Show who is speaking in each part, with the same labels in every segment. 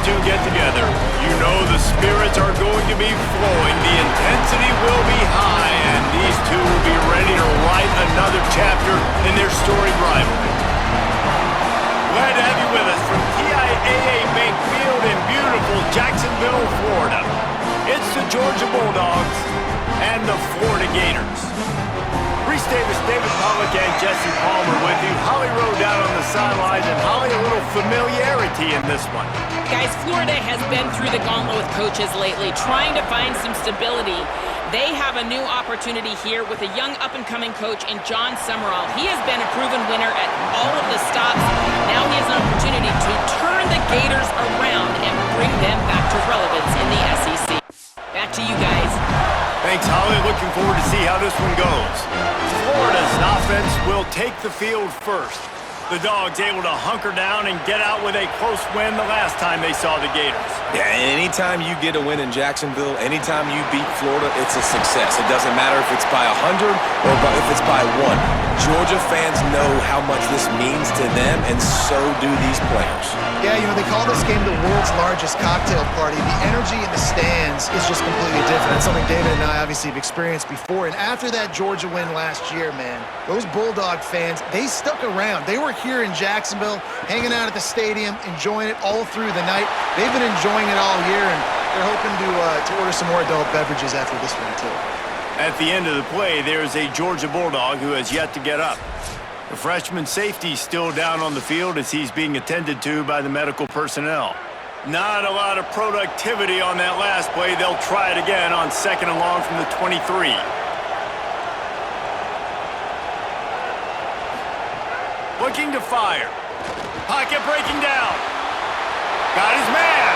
Speaker 1: two get together, you know the spirits are going to be flowing, the intensity will be high, and these two will be ready to write another chapter in their storied rivalry. Glad to have you with us from TIAA Bank Field in beautiful Jacksonville, Florida. It's the Georgia Bulldogs and the Florida Gators. Reese Davis, David Pollock, and Jesse Palmer with you. Holly Rowe down on the sidelines, and Holly, a little familiarity in this one.
Speaker 2: Guys, Florida has been through the gauntlet with coaches lately, trying to find some stability. They have a new opportunity here with a young up-and-coming coach in John Summerall. He has been a proven winner at all of the stops. Now he has an opportunity to turn the Gators around and bring them back to relevance in the SEC. Back to you guys.
Speaker 1: Thanks, Holly. Looking forward to see how this one goes. Florida's offense will take the field first. The Dogs able to hunker down and get out with a close win the last time they saw the Gators.
Speaker 3: Yeah, anytime you get a win in Jacksonville, anytime you beat Florida, it's a success. It doesn't matter if it's by 100 or if it's by 1. Georgia fans know how much this means to them, and so do these players.
Speaker 4: Yeah, you know, they call this game the world's largest cocktail party. The energy in the stands is just completely different. That's something David and I obviously have experienced before. And after that Georgia win last year, man, those Bulldog fans, they stuck around. They were here in Jacksonville, hanging out at the stadium, enjoying it all through the night. They've been enjoying it all year, and they're hoping to order some more adult beverages after this one, too.
Speaker 1: At the end of the play, there's a Georgia Bulldog who has yet to get up. The freshman safety still down on the field as he's being attended to by the medical personnel. Not a lot of productivity on that last play. They'll try it again on 2nd and long from the 23. Looking to fire. Pocket breaking down. Got his man.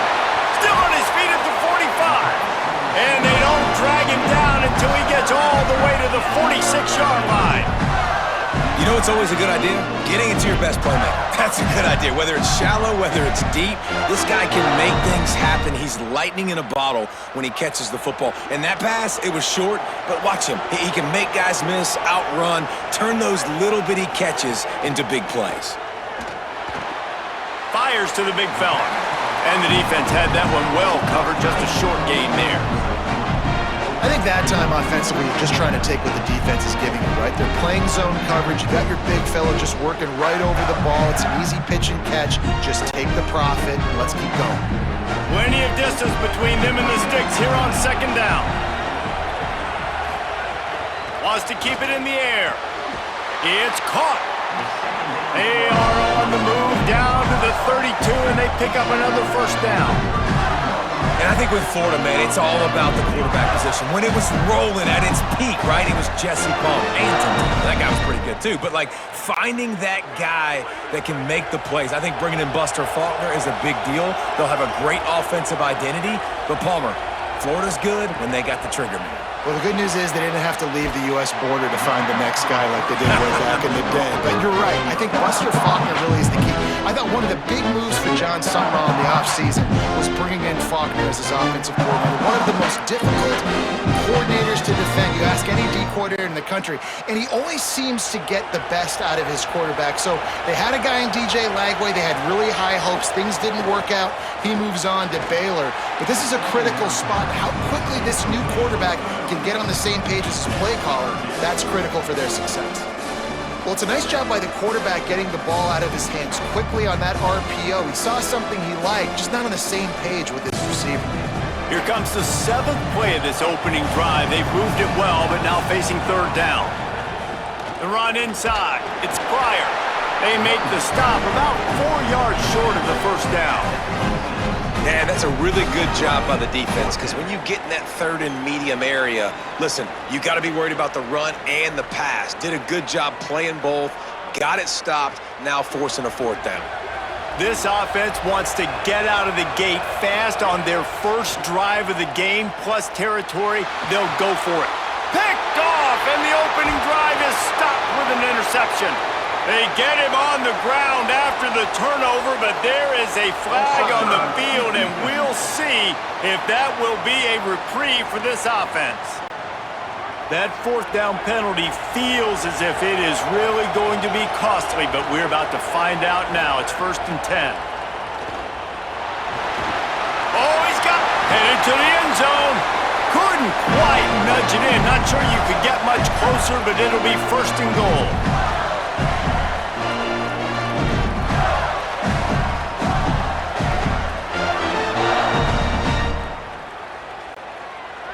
Speaker 1: Still on his feet at the 45. And they don't drag him down until he gets all the way to the 46-yard line.
Speaker 3: You know what's always a good idea? Getting it to your best playmaker. That's a good idea. Whether it's shallow, whether it's deep, this guy can make things happen. He's lightning in a bottle when he catches the football. And that pass, it was short, but watch him. He can make guys miss, outrun, turn those little bitty catches into big plays.
Speaker 1: Fires to the big fella. And the defense had that one well covered, just a short gain there.
Speaker 4: I think that time offensively, you're just trying to take what the defense is giving you, right? They're playing zone coverage. You got your big fella just working right over the ball. It's an easy pitch and catch. Just take the profit and let's keep going.
Speaker 1: Plenty of distance between them and the sticks here on 2nd down. Wants to keep it in the air. It's caught. They are on the move down to the 32, and they pick up another 1st down.
Speaker 3: And I think with Florida, man, it's all about the quarterback position. When it was rolling at its peak, right, it was Jesse Palmer. That guy was pretty good, too. But, like, finding that guy that can make the plays, I think bringing in Buster Faulkner is a big deal. They'll have a great offensive identity. But, Palmer, Florida's good when they got the trigger man.
Speaker 4: Well, the good news is they didn't have to leave the U.S. border to find the next guy like they did way back in the day. But you're right. I think Buster Faulkner really is the key. I thought one of the big moves for John Summerall in the offseason was bringing in Faulkner as his offensive coordinator. One of the most difficult coordinators to defend. You ask any D coordinator in the country, and he always seems to get the best out of his quarterback. So they had a guy in DJ Lagway. They had really high hopes. Things didn't work out. He moves on to Baylor. But this is a critical spot. How quickly this new quarterback can get on the same page as his play caller, that's critical for their success. Well, it's a nice job by the quarterback getting the ball out of his hands quickly on that RPO. He saw something he liked, just not on the same page with his receiver.
Speaker 1: Here comes the 7th play of this opening drive. They've moved it well, but now facing 3rd down. The run inside. It's Pryor. They make the stop about 4 yards short of the 1st down.
Speaker 3: Yeah, that's a really good job by the defense, because when you get in that 3rd and medium area, listen, you got to be worried about the run and the pass. Did a good job playing both, got it stopped, now forcing a 4th down.
Speaker 1: This offense wants to get out of the gate fast on their first drive of the game, plus territory. They'll go for it. Picked off, and the opening drive is stopped with an interception. They get him on the ground after the turnover, but there is a flag on the field, and we'll see if that will be a reprieve for this offense. That 4th down penalty feels as if it is really going to be costly, but we're about to find out now. It's 1st and 10. Headed to the end zone. Couldn't quite nudge it in. Not sure you could get much closer, but it'll be first and goal.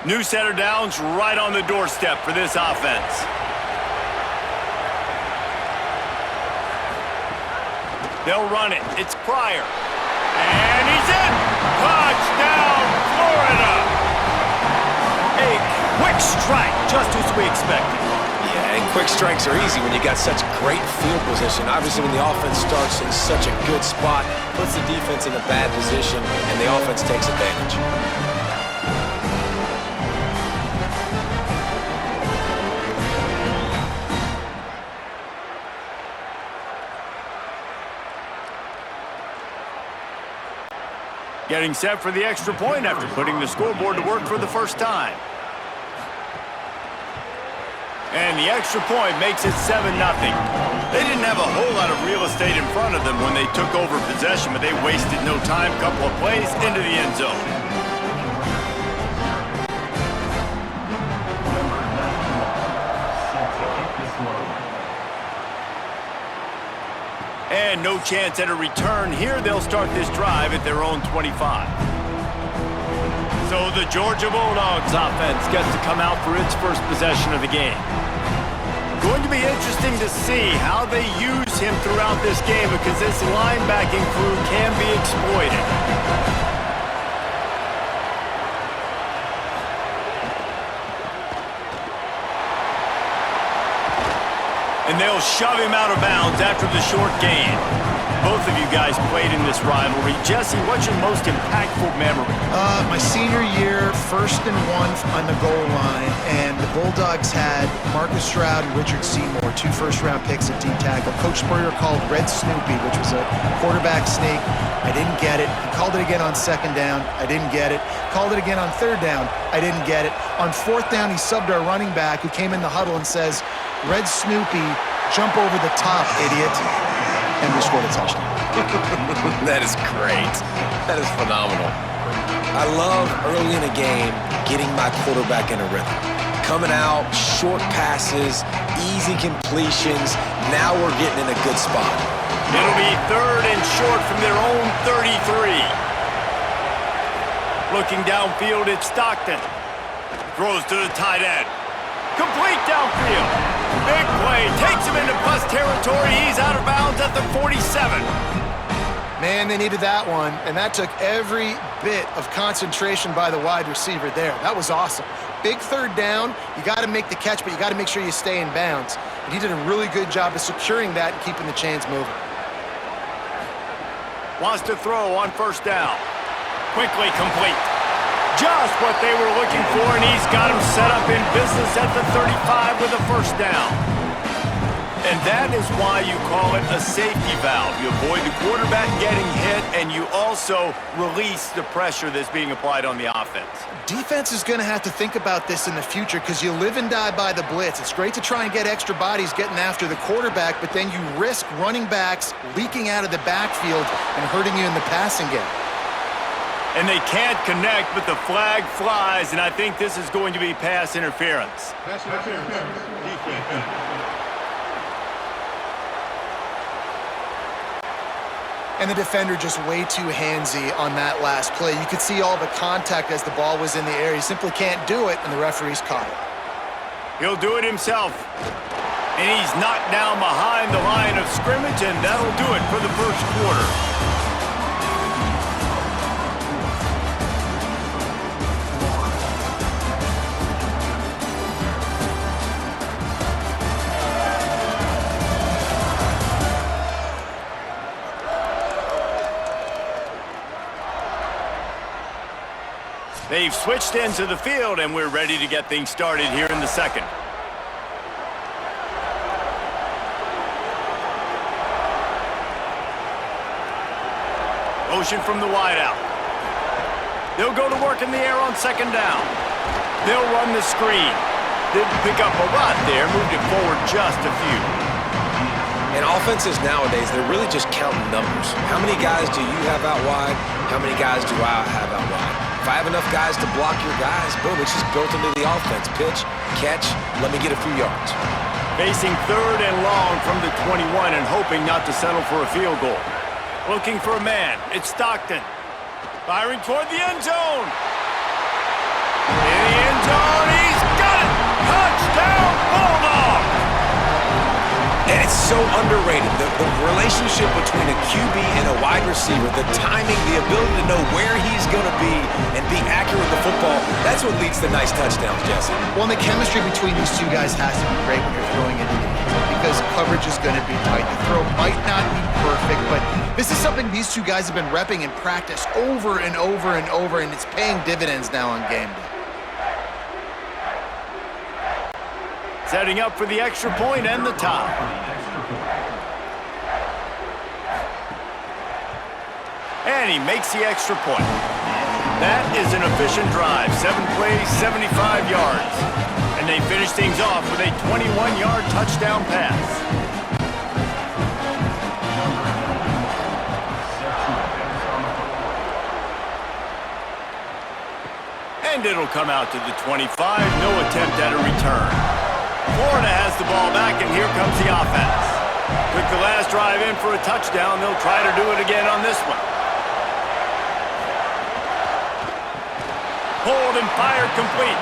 Speaker 1: New set of downs right on the doorstep for this offense. They'll run it. It's Pryor. And he's in. Touchdown, Florida. A quick strike, just as we expected.
Speaker 3: Yeah, and quick strikes are easy when you got such great field position. Obviously, when the offense starts in such a good spot, puts the defense in a bad position, and the offense takes advantage.
Speaker 1: Getting set for the extra point after putting the scoreboard to work for the first time. And the extra point makes it 7-0. They didn't have a whole lot of real estate in front of them when they took over possession, but they wasted no time. Couple of plays into the end zone. And no chance at a return here. They'll start this drive at their own 25. So the Georgia Bulldogs offense gets to come out for its first possession of the game. Going to be interesting to see how they use him throughout this game because this linebacking crew can be exploited. And they'll shove him out of bounds after the short gain. Both of you guys played in this rivalry. Jesse, what's your most impactful memory?
Speaker 4: My senior year, 1st and 1 on the goal line, and the Bulldogs had Marcus Stroud and Richard Seymour, 2 first-round picks at D-tackle. Coach Spurrier called Red Snoopy, which was a quarterback sneak. I didn't get it. He called it again on 2nd down. I didn't get it. Called it again on 3rd down. I didn't get it. On 4th down, he subbed our running back, who came in the huddle and says, "Red Snoopy, jump over the top, idiot." And we scored a touchdown.
Speaker 3: That is great. That is phenomenal. I love early in a game getting my quarterback in a rhythm. Coming out, short passes, easy completions. Now we're getting in a good spot.
Speaker 1: It'll be 3rd and short from their own 33. Looking downfield, it's Stockton. Throws to the tight end. Complete downfield. Big play. Takes him into plus territory. He's out of bounds at the 47.
Speaker 4: Man, they needed that one, and that took every bit of concentration by the wide receiver there. That was awesome. Big 3rd down. You got to make the catch, but you got to make sure you stay in bounds. And he did a really good job of securing that and keeping the chains moving.
Speaker 1: Wants to throw on 1st down. Quickly complete. Just what they were looking for, and he's got him set up in business at the 35 with a 1st down. And that is why you call it a safety valve. You avoid the quarterback getting hit, and you also release the pressure that's being applied on the offense.
Speaker 4: Defense is going to have to think about this in the future because you live and die by the blitz. It's great to try and get extra bodies getting after the quarterback, but then you risk running backs leaking out of the backfield and hurting you in the passing game.
Speaker 1: And they can't connect, but the flag flies, and I think this is going to be pass interference.
Speaker 5: Pass interference. Defense.
Speaker 4: And the defender just way too handsy on that last play. You could see all the contact as the ball was in the air. He simply can't do it, and the referee's caught it.
Speaker 1: He'll do it himself. And he's knocked down behind the line of scrimmage, and that'll do it for the first quarter. They've switched ends of the field, and we're ready to get things started here in the second. Motion from the wideout. They'll go to work in the air on 2nd down. They'll run the screen. Didn't pick up a lot there, moved it forward just a few.
Speaker 3: And offenses nowadays, they're really just counting numbers. How many guys do you have out wide? How many guys do I have out wide? If I have enough guys to block your guys, boom, it's just built into the offense. Pitch, catch, let me get a few yards.
Speaker 1: Facing 3rd and long from the 21 and hoping not to settle for a field goal. Looking for a man. It's Stockton. Firing toward the end zone. In the end zone, he's got it! Touchdown, Bulldogs!
Speaker 3: And it's so underrated. The relationship between a QB and a wide receiver, the timing, the ability to know where he's going to be and be accurate with the football, that's what leads to nice touchdowns, Jesse.
Speaker 4: Well, and the chemistry between these two guys has to be great when you're throwing into the end zone because coverage is going to be tight. The throw might not be perfect, but this is something these two guys have been repping in practice over and over and over, and it's paying dividends now on game day.
Speaker 1: Setting up for the extra point and the tie. And he makes the extra point. That is an efficient drive. 7 plays, 75 yards. And they finish things off with a 21-yard touchdown pass. And it'll come out to the 25. No attempt at a return. Florida has the ball back, and here comes the offense. Took the last drive in for a touchdown. They'll try to do it again on this one. Hold and fire complete.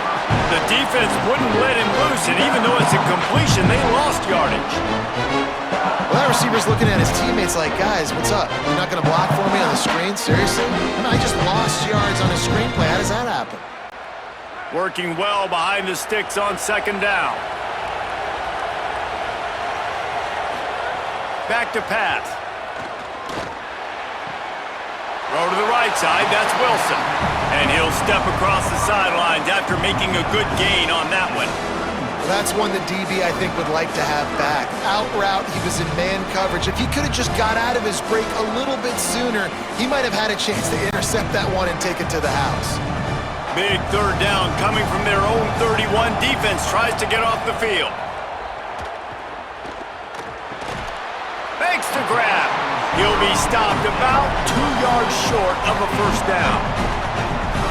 Speaker 1: The defense wouldn't let him loose, and even though it's a completion, they lost yardage.
Speaker 4: Well, that receiver's looking at his teammates like, guys, what's up? You're not going to block for me on the screen? Seriously? I mean, I just lost yards on a screenplay. How does that happen?
Speaker 1: Working well behind the sticks on 2nd down. Back to pass. Throw to the right side, that's Wilson. And he'll step across the sidelines after making a good gain on that one.
Speaker 4: Well, that's one that DB, I think, would like to have back. Out route, he was in man coverage. If he could have just got out of his break a little bit sooner, he might have had a chance to intercept that one and take it to the house.
Speaker 1: Big 3rd down coming from their own 31. Defense tries to get off the field. Fakes to grab. He'll be stopped about 2 yards short of a 1st down.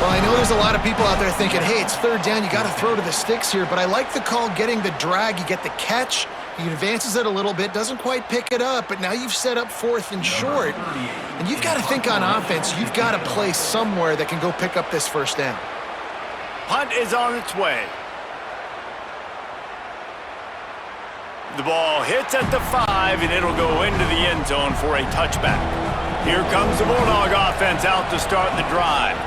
Speaker 4: Well, I know there's a lot of people out there thinking, hey, it's 3rd down, you got to throw to the sticks here, but I like the call getting the drag. You get the catch, he advances it a little bit, doesn't quite pick it up, but now you've set up 4th and short, and you've got to think on offense, you've got to play somewhere that can go pick up this 1st down.
Speaker 1: Punt is on its way. The ball hits at the 5, and it'll go into the end zone for a touchback. Here comes the Bulldog offense out to start the drive.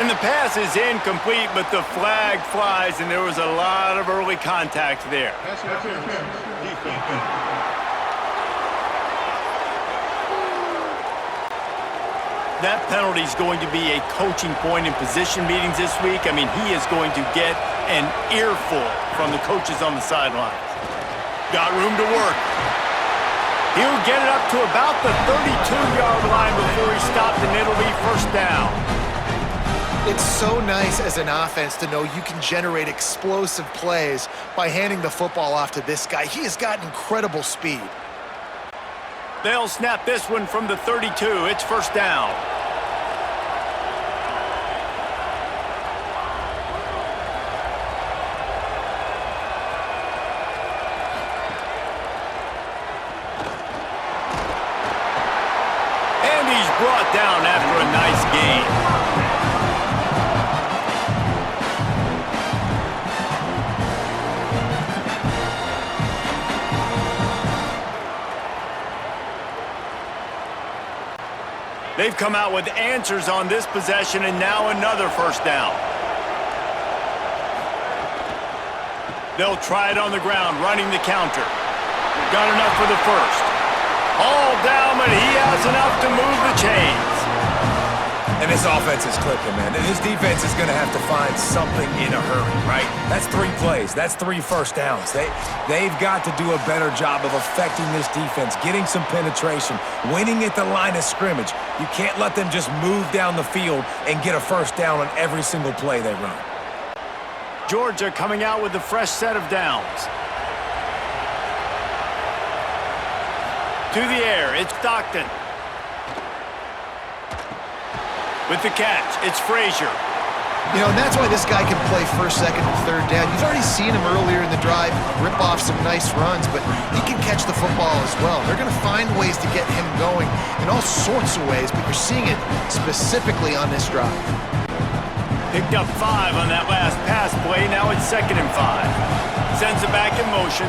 Speaker 1: And the pass is incomplete, but the flag flies, and there was a lot of early contact there.
Speaker 5: Pass interference. Defense.
Speaker 1: That penalty is going to be a coaching point in position meetings this week. I mean, he is going to get an earful from the coaches on the sidelines. Got room to work. He'll get it up to about the 32-yard line before he's stopped, and it'll be 1st down.
Speaker 4: It's so nice as an offense to know you can generate explosive plays by handing the football off to this guy. He has got incredible speed.
Speaker 1: They'll snap this one from the 32. It's 1st down. And he's brought down after a nice gain. They've come out with answers on this possession, and now another 1st down. They'll try it on the ground, running the counter. Got enough for the 1st. All down, but he has enough to move the chains.
Speaker 3: And this offense is clicking, man. And this defense is going to have to find something in a hurry, right? That's 3 plays. That's 3 1st downs. They've got to do a better job of affecting this defense, getting some penetration, winning at the line of scrimmage. You can't let them just move down the field and get a 1st down on every single play they run.
Speaker 1: Georgia coming out with a fresh set of downs. To the air, it's Stockton. With the catch, it's Frazier.
Speaker 4: You know, and that's why this guy can play first, second, and third down. You've already seen him earlier in the drive rip off some nice runs, but he can catch the football as well. They're going to find ways to get him going in all sorts of ways, but you're seeing it specifically on this drive.
Speaker 1: Picked up 5 on that last pass play. Now it's 2nd and 5. Sends it back in motion.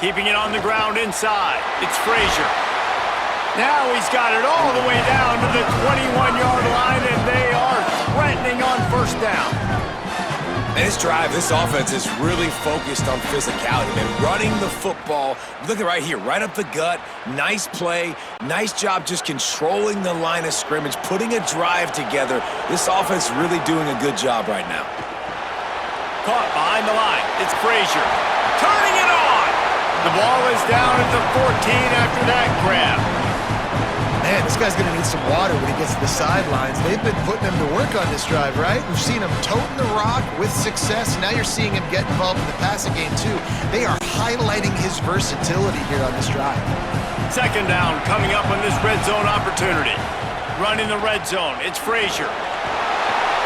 Speaker 1: Keeping it on the ground inside. It's Frazier. Now he's got it all the way down to the 21-yard line, and they are threatening on first down.
Speaker 3: And this drive, this offense is really focused on physicality, man. Running the football. Look at right here, right up the gut. Nice play. Nice job just controlling the line of scrimmage, putting a drive together. This offense really doing a good job right now.
Speaker 1: Caught behind the line. It's Frazier. Turning it on. The ball is down at the 14 after that grab.
Speaker 4: Man, this guy's going to need some water when he gets to the sidelines. They've been putting him to work on this drive, right? We've seen him toting the rock with success. Now you're seeing him get involved in the passing game, too. They are highlighting his versatility here on this drive.
Speaker 1: 2nd down coming up on this red zone opportunity. Running the red zone. It's Frazier.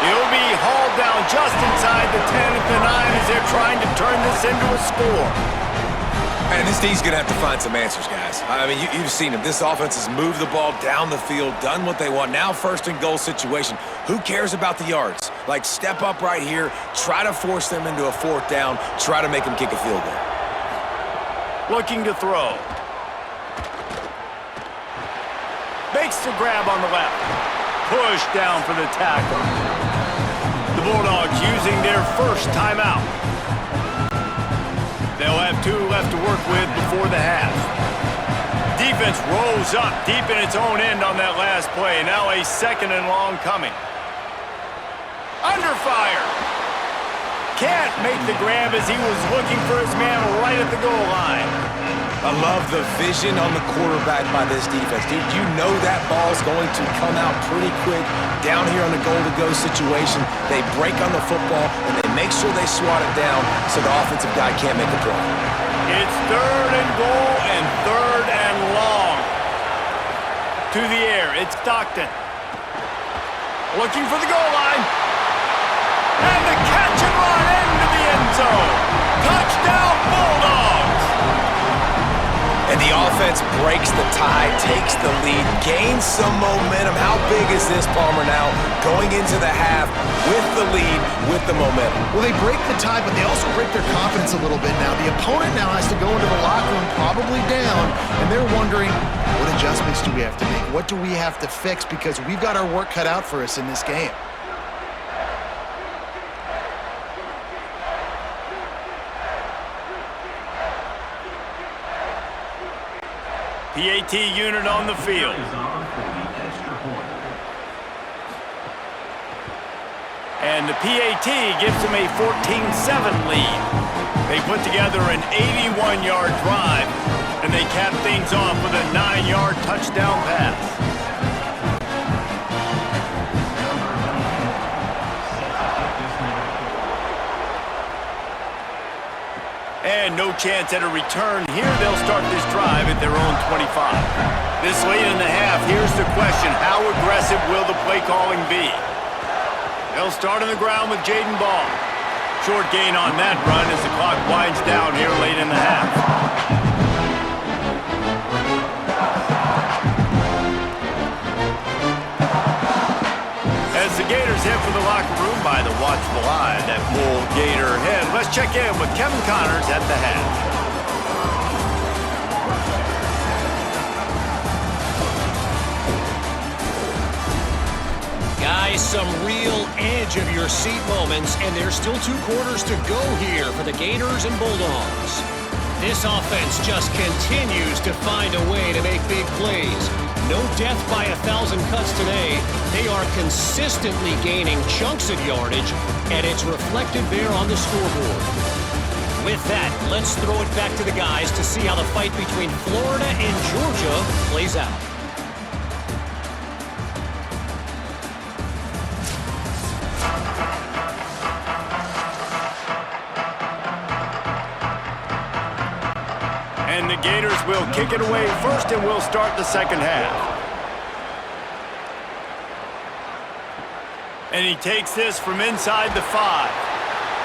Speaker 1: He'll be hauled down just inside the 10 at the 9 as they're trying to turn this into a score.
Speaker 3: And this D's going to have to find some answers, guys. I mean, you've seen him. This offense has moved the ball down the field, done what they want. Now 1st and goal situation. Who cares about the yards? Like, step up right here, try to force them into a 4th down, try to make them kick a field goal.
Speaker 1: Looking to throw. Makes the grab on the left. Push down for the tackle. The Bulldogs using their first timeout. They'll have 2 left to work with before the half. Defense rolls up deep in its own end on that last play. Now a 2nd and long coming. Under fire. Can't make the grab as he was looking for his man right at the goal line.
Speaker 3: I love the vision on the quarterback by this defense. Dude, you know that ball's going to come out pretty quick down here on the goal-to-go situation. They break on the football, and they make sure they swat it down so the offensive guy can't make a play.
Speaker 1: It's 3rd and goal and 3rd and long. To the air, it's Stockton. Looking for the goal line. And the catch and run into the end zone. Touchdown, Bulldogs!
Speaker 3: And the offense breaks the tie, takes the lead, gains some momentum. How big is this, Palmer, now? Going into the half with the lead, with the momentum.
Speaker 4: Well, they break the tie, but they also break their confidence a little bit now. The opponent now has to go into the locker room probably down, and they're wondering, what adjustments do we have to make? What do we have to fix? Because we've got our work cut out for us in this game.
Speaker 1: PAT unit on the field. And the PAT gives them a 14-7 lead. They put together an 81-yard drive, and they cap things off with a 9-yard touchdown pass. And no chance at a return here. They'll start this drive at their own 25. This late in the half, here's the question. How aggressive will the play calling be? They'll start on the ground with Jaden Ball. Short gain on that run as the clock winds down here late in the half. As the Gators head for the locker room by the watchful eye, that Bull Gator head. Let's check in with Kevin Connors at the half.
Speaker 6: Guys, some real edge of your seat moments, and there's still 2 quarters to go here for the Gators and Bulldogs. This offense just continues to find a way to make big plays. No death by 1,000 cuts today. They are consistently gaining chunks of yardage, and it's reflected there on the scoreboard. With that, let's throw it back to the guys to see how the fight between Florida and Georgia plays out.
Speaker 1: And the Gators will kick it away first, and we'll start the second half. And he takes this from inside the 5.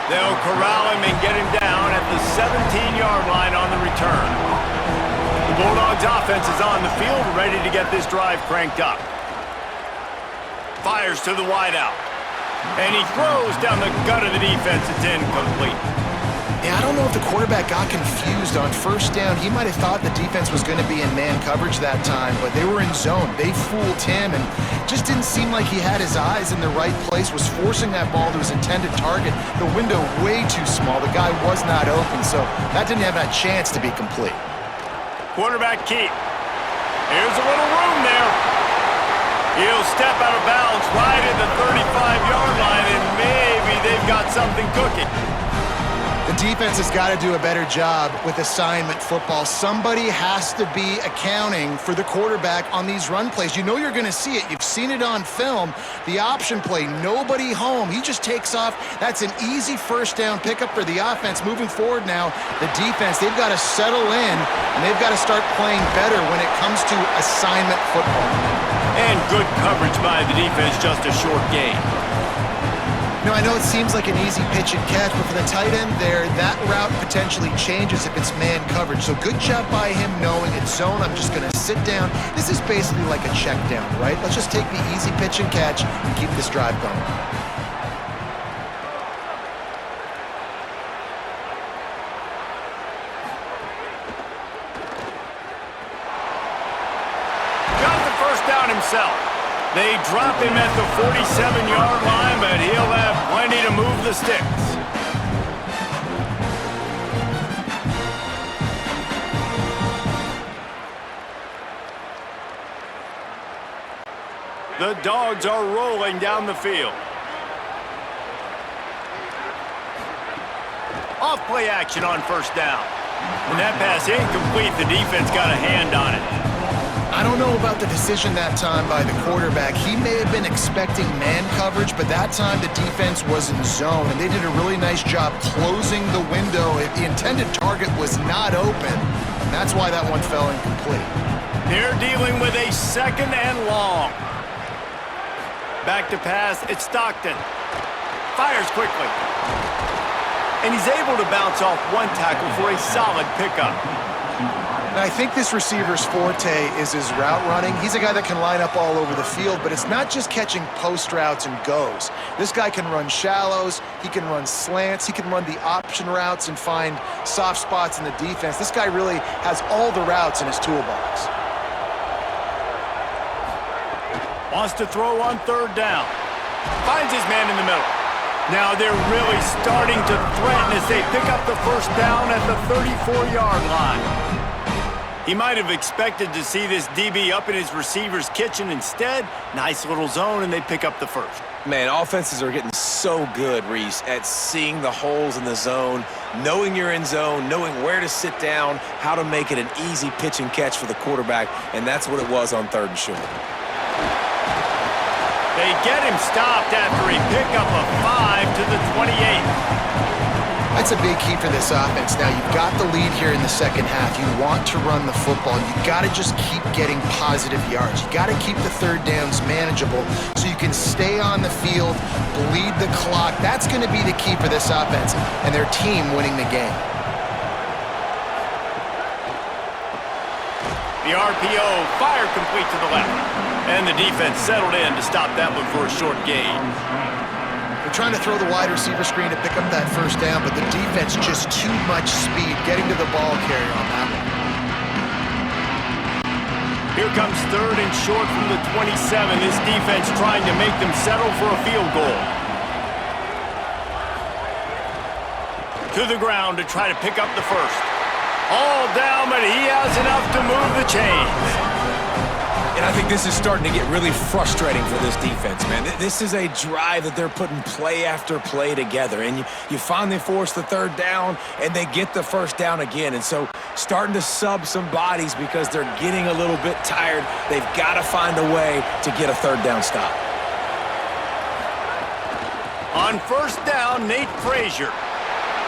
Speaker 1: They'll corral him and get him down at the 17-yard line on the return. The Bulldogs offense is on the field, ready to get this drive cranked up. Fires to the wideout. And he throws down the gut of the defense. It's incomplete.
Speaker 4: Yeah, I don't know if the quarterback got confused on first down. He might have thought the defense was going to be in man coverage that time, but they were in zone. They fooled him and just didn't seem like he had his eyes in the right place, was forcing that ball to his intended target. The window way too small. The guy was not open, so that didn't have a chance to be complete.
Speaker 1: Quarterback keep. Here's a little room there. He'll step out of bounds right at the 35-yard line, and maybe they've got something cooking.
Speaker 4: The defense has got to do a better job with assignment football. Somebody has to be accounting for the quarterback on these run plays. You know you're going to see it. You've seen it on film. The option play, nobody home. He just takes off. That's an easy first down pickup for the offense. Moving forward now, the defense, they've got to settle in, and they've got to start playing better when it comes to assignment football.
Speaker 1: And good coverage by the defense, just a short gain.
Speaker 4: Now, I know it seems like an easy pitch and catch, but for the tight end there, that route potentially changes if it's man coverage. So good job by him knowing it's zone. I'm just going to sit down. This is basically like a check down, right? Let's just take the easy pitch and catch and keep this drive going.
Speaker 1: Got the first down himself. They drop him at the 47-yard line, but he'll have plenty to move the sticks. The Dogs are rolling down the field. Off play action on first down. And that pass incomplete. The defense got a hand on it.
Speaker 4: I don't know about the decision that time by the quarterback. He may have been expecting man coverage, but that time the defense was in zone, and they did a really nice job closing the window. The intended target was not open, and that's why that one fell incomplete.
Speaker 1: They're dealing with a second and long. Back to pass, it's Stockton. Fires quickly. And he's able to bounce off one tackle for a solid pickup.
Speaker 4: I think this receiver's forte is his route running. He's a guy that can line up all over the field, but it's not just catching post routes and goes. This guy can run shallows, he can run slants, he can run the option routes and find soft spots in the defense. This guy really has all the routes in his toolbox.
Speaker 1: Wants to throw on third down. Finds his man in the middle. Now they're really starting to threaten as they pick up the first down at the 34-yard line. He might have expected to see this DB up in his receiver's kitchen. Instead, nice little zone, and they pick up the first.
Speaker 3: Man, offenses are getting so good, Reese, at seeing the holes in the zone, knowing you're in zone, knowing where to sit down, how to make it an easy pitch and catch for the quarterback, and that's what it was on third and short.
Speaker 1: They get him stopped after a pickup of 5 to the 28.
Speaker 4: That's a big key for this offense. Now, you've got the lead here in the second half. You want to run the football. You got to just keep getting positive yards. You got to keep the third downs manageable so you can stay on the field, bleed the clock. That's going to be the key for this offense and their team winning the game.
Speaker 1: The RPO, fire complete to the left. And the defense settled in to stop that one for a short gain.
Speaker 4: They're trying to throw the wide receiver screen to pick up that first down, but the defense just too much speed getting to the ball carrier on that one.
Speaker 1: Here comes third and short from the 27. This defense trying to make them settle for a field goal. To the ground to try to pick up the first. All down, but he has enough to move the chains.
Speaker 3: And I think this is starting to get really frustrating for this defense, man. This is a drive that they're putting play after play together. And you finally force the third down, and they get the first down again. And so starting to sub some bodies because they're getting a little bit tired. They've got to find a way to get a third down stop.
Speaker 1: On first down, Nate Frazier.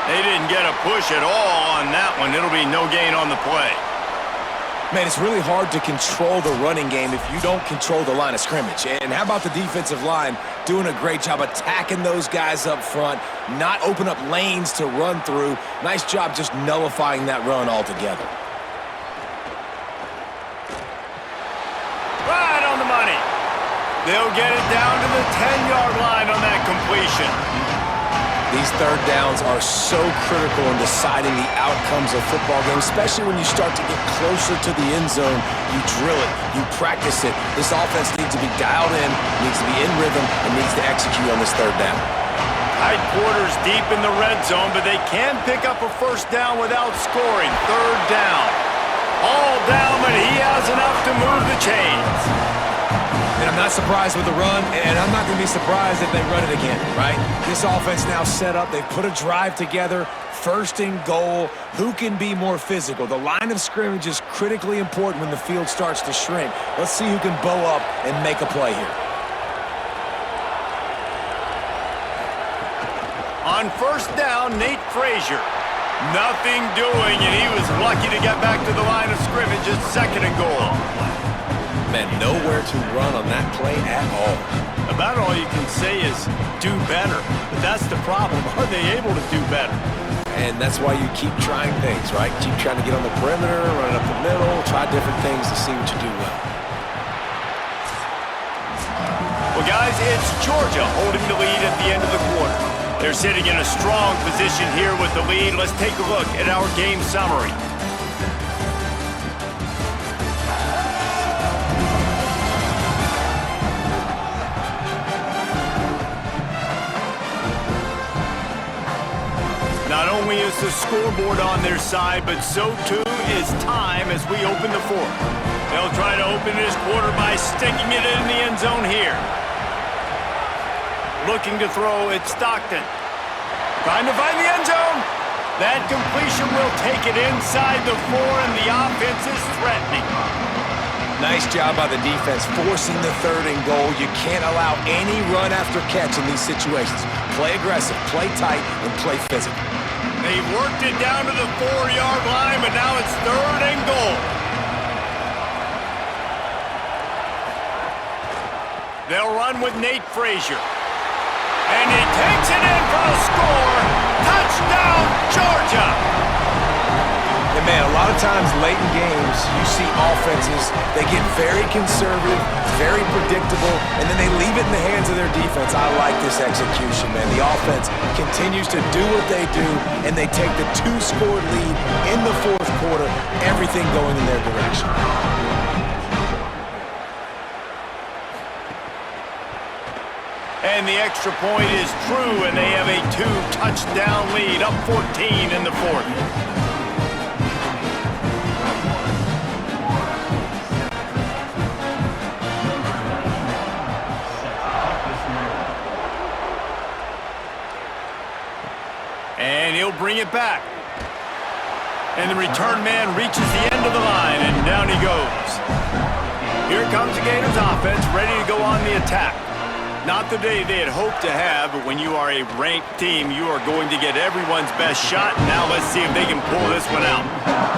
Speaker 1: They didn't get a push at all on that one. It'll be no gain on the play.
Speaker 3: Man, it's really hard to control the running game if you don't control the line of scrimmage. And how about the defensive line doing a great job attacking those guys up front, not open up lanes to run through. Nice job just nullifying that run altogether.
Speaker 1: Right on the money. They'll get it down to the 10-yard line on that completion.
Speaker 3: These third downs are so critical in deciding the outcomes of football games, especially when you start to get closer to the end zone. You drill it, you practice it. This offense needs to be dialed in, needs to be in rhythm, and needs to execute on this third down.
Speaker 1: Tight quarters deep in the red zone, but they can pick up a first down without scoring. Third down. All down, but he has enough to move the chains.
Speaker 3: And I'm not surprised with the run, and I'm not going to be surprised if they run it again, right? This offense now set up. They've put a drive together, first and goal. Who can be more physical? The line of scrimmage is critically important when the field starts to shrink. Let's see who can bow up and make a play here.
Speaker 1: On first down, Nate Frazier. Nothing doing, and he was lucky to get back to the line of scrimmage at second and goal.
Speaker 3: Man, nowhere to run on that play at all.
Speaker 1: About all you can say is do better. But that's the problem. Are they able to do better?
Speaker 3: And that's why you keep trying things, right? Keep trying to get on the perimeter, run up the middle, try different things to see what you do well.
Speaker 1: Well, guys, it's Georgia holding the lead at the end of the quarter. They're sitting in a strong position here with the lead. Let's take a look at our game summary. Not only is the scoreboard on their side, but so too is time as we open the fourth. They'll try to open this quarter by sticking it in the end zone here. Looking to throw, it's Stockton. Trying to find the end zone. That completion will take it inside the 4, and the offense is threatening.
Speaker 3: Nice job by the defense forcing the third and goal. You can't allow any run after catch in these situations. Play aggressive, play tight, and play physical.
Speaker 1: They've worked it down to the 4-yard line, but now it's third and goal. They'll run with Nate Frazier. And he takes it in for a score. Touchdown, Georgia!
Speaker 3: And man, a lot of times late in games, you see offenses, they get very conservative, very predictable, and then they leave it in the hands of their defense. I like this execution, man. The offense continues to do what they do, and they take the 2-score lead in the fourth quarter, everything going in their direction.
Speaker 1: And the extra point is true, and they have a 2-touchdown lead, up 14 in the fourth. And he'll bring it back. And the return man reaches the end of the line, and down he goes. Here comes the Gators offense, ready to go on the attack. Not the day they had hoped to have, but when you are a ranked team, you are going to get everyone's best shot. Now let's see if they can pull this one out.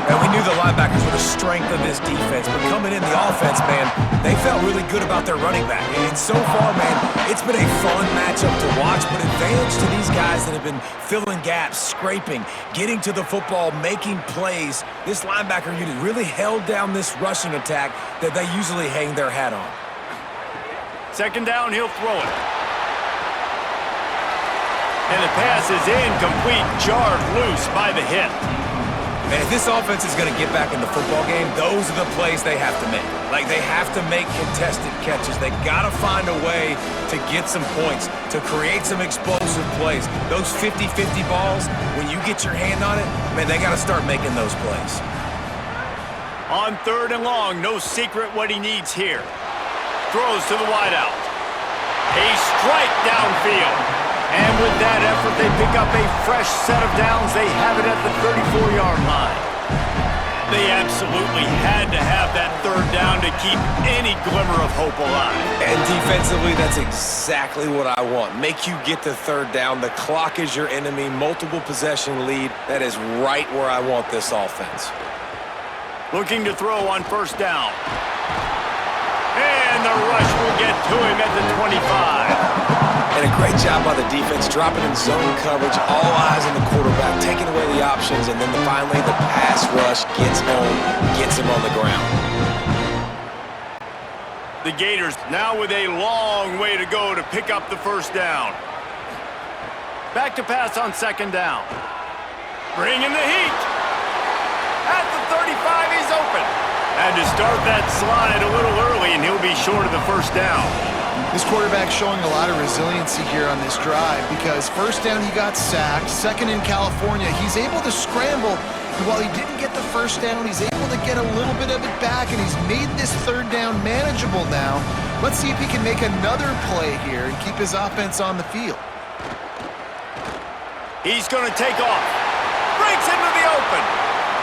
Speaker 3: And we knew the linebackers were the strength of this defense, but coming in the offense, man, they felt really good about their running back. And so far, man, it's been a fun matchup to watch, but advantage to these guys that have been filling gaps, scraping, getting to the football, making plays. This linebacker unit really held down this rushing attack that they usually hang their hat on.
Speaker 1: Second down, he'll throw it. And the pass is incomplete, jarred loose by the hit.
Speaker 3: Man, if this offense is going to get back in the football game, those are the plays they have to make. Like, they have to make contested catches. They got to find a way to get some points, to create some explosive plays. Those 50-50 balls, when you get your hand on it, man, they got to start making those plays.
Speaker 1: On third and long, no secret what he needs here. Throws to the wideout. A strike downfield. And with that effort, they pick up a fresh set of downs. They have it at the 34-yard line. They absolutely had to have that third down to keep any glimmer of hope alive.
Speaker 3: And defensively, that's exactly what I want. Make you get the third down. The clock is your enemy. Multiple possession lead. That is right where I want this offense.
Speaker 1: Looking to throw on first down. And the rush will get to him at the 25.
Speaker 3: And a great job by the defense, dropping in zone coverage, all eyes on the quarterback, taking away the options, and then finally the pass rush gets home, gets him on the ground.
Speaker 1: The Gators now with a long way to go to pick up the first down. Back to pass on second down. Bringing the heat. At the 35, he's open. Had to start that slide a little early, and he'll be short of the first down.
Speaker 4: This quarterback showing a lot of resiliency here on this drive because first down he got sacked, second in California, he's able to scramble. And while he didn't get the first down, he's able to get a little bit of it back, and he's made this third down manageable now. Let's see if he can make another play here and keep his offense on the field.
Speaker 1: He's going to take off. Breaks into the open.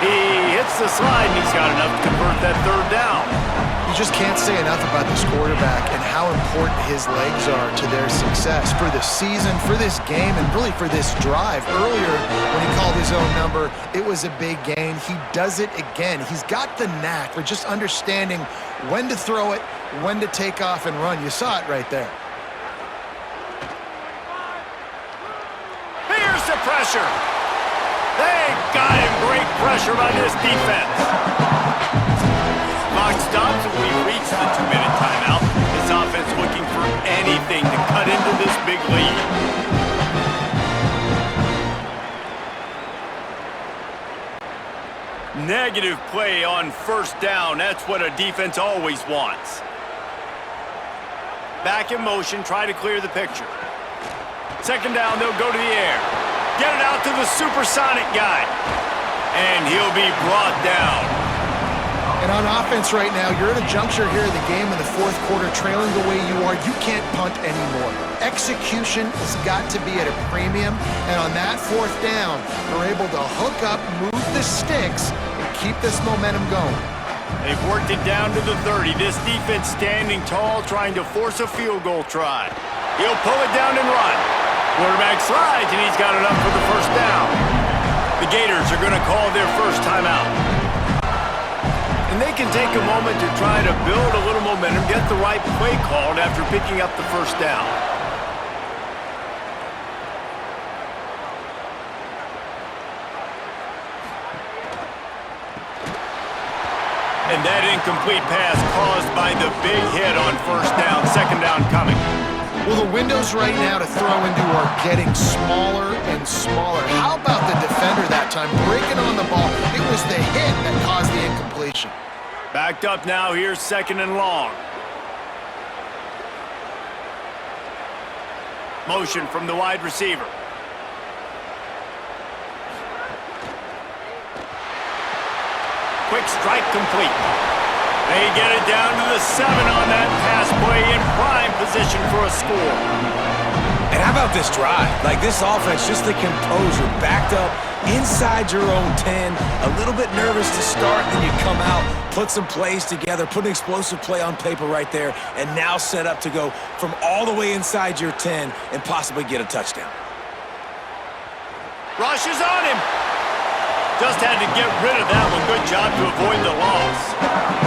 Speaker 1: He hits the slide, and he's got enough to convert that third down.
Speaker 4: You just can't say enough about this quarterback and how important his legs are to their success for the season, for this game, and really for this drive. Earlier, when he called his own number, it was a big gain. He does it again. He's got the knack for just understanding when to throw it, when to take off and run. You saw it right there.
Speaker 1: Here's the pressure. They got him. Great pressure by this defense. Clock stops and we've reached the 2-minute timeout. This offense looking for anything to cut into this big lead. Negative play on first down. That's what a defense always wants. Back in motion, try to clear the picture. Second down, they'll go to the air. Get it out to the supersonic guy. And he'll be brought down.
Speaker 4: And on offense right now, you're at a juncture here of the game in the fourth quarter, trailing the way you are. You can't punt anymore. Execution has got to be at a premium. And on that fourth down, they're able to hook up, move the sticks, and keep this momentum going.
Speaker 1: They've worked it down to the 30. This defense standing tall, trying to force a field goal try. He'll pull it down and run. Quarterback slides, and he's got enough for the first down. The Gators are going to call their first timeout. And they can take a moment to try to build a little momentum, get the right play called after picking up the first down. And that incomplete pass caused by the big hit on first down, second down coming.
Speaker 4: Well, the windows right now to throw into are getting smaller and smaller. How about the defender that time breaking on the ball? It was the hit that caused the incompletion.
Speaker 1: Backed up now, here's second and long. Motion from the wide receiver. Quick strike complete. They get it down to the 7 on that pass play, in prime position for a score.
Speaker 3: And how about this drive? Like this offense, just the composure, backed up inside your own 10, a little bit nervous to start, then you come out, put some plays together, put an explosive play on paper right there, and now set up to go from all the way inside your 10 and possibly get a touchdown.
Speaker 1: Rush is on him. Just had to get rid of that one. Good job to avoid the loss.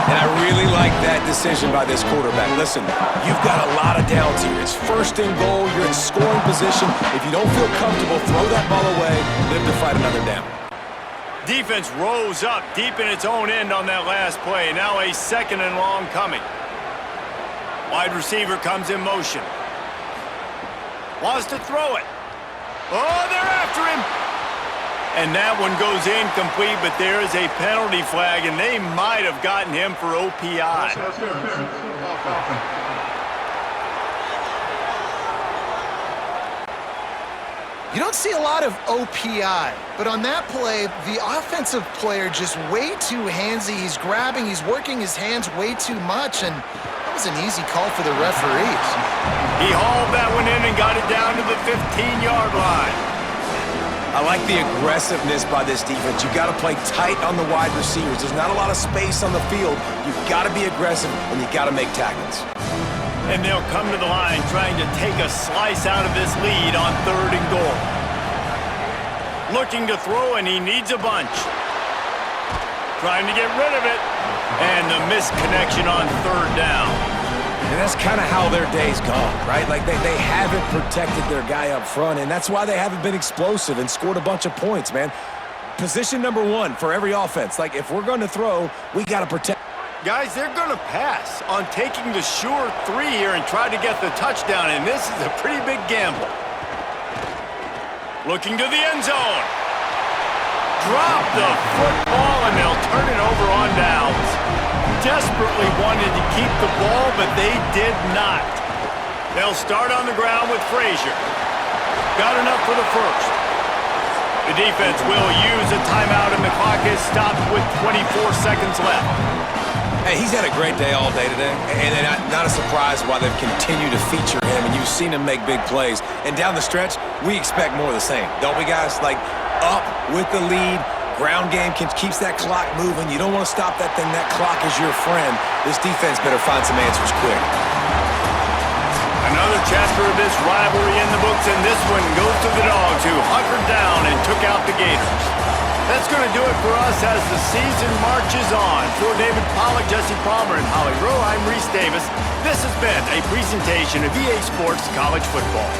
Speaker 3: And I really like that decision by this quarterback. Listen, you've got a lot of downs here. It's first and goal. You're in scoring position. If you don't feel comfortable, throw that ball away. Live to fight another down.
Speaker 1: Defense rose up deep in its own end on that last play. Now a second and long coming. Wide receiver comes in motion. Wants to throw it. Oh, they're after him. And that one goes incomplete, but there is a penalty flag, and they might have gotten him for OPI.
Speaker 4: You don't see a lot of OPI, but on that play, the offensive player just way too handsy. He's grabbing, he's working his hands way too much, and that was an easy call for the referees.
Speaker 1: He hauled that one in and got it down to the 15-yard line.
Speaker 3: I like the aggressiveness by this defense. You got to play tight on the wide receivers. There's not a lot of space on the field. You've got to be aggressive, and you got to make tackles.
Speaker 1: And they'll come to the line trying to take a slice out of this lead on 3rd and goal. Looking to throw, and he needs a bunch. Trying to get rid of it. And the misconnection on 3rd down.
Speaker 3: And that's kind of how their day's gone, right? Like, they haven't protected their guy up front, and that's why they haven't been explosive and scored a bunch of points, man. Position number 1 for every offense. Like, if we're going to throw, we got to protect.
Speaker 1: Guys, they're going to pass on taking the sure 3 here and try to get the touchdown, and this is a pretty big gamble. Looking to the end zone. Drop the football, and they'll turn it over on downs. Desperately wanted to keep the ball, but they did not. They'll start on the ground with Frazier. Got enough for the first. The defense will use a timeout, and the clock is stopped with 24 seconds left.
Speaker 3: Hey, he's had a great day all day today, and not a surprise why they've continued to feature him, and you've seen him make big plays. And down the stretch, we expect more of the same, don't we, guys? Like, up with the lead. Ground game keeps that clock moving. You don't want to stop that thing. That clock is your friend. This defense better find some answers quick.
Speaker 1: Another chapter of this rivalry in the books, and this one goes to the Dogs, who hunkered down and took out the Gators. That's going to do it for us as the season marches on. For David Pollack, Jesse Palmer, and Holly Rowe, I'm Reese Davis. This has been a presentation of EA Sports College Football.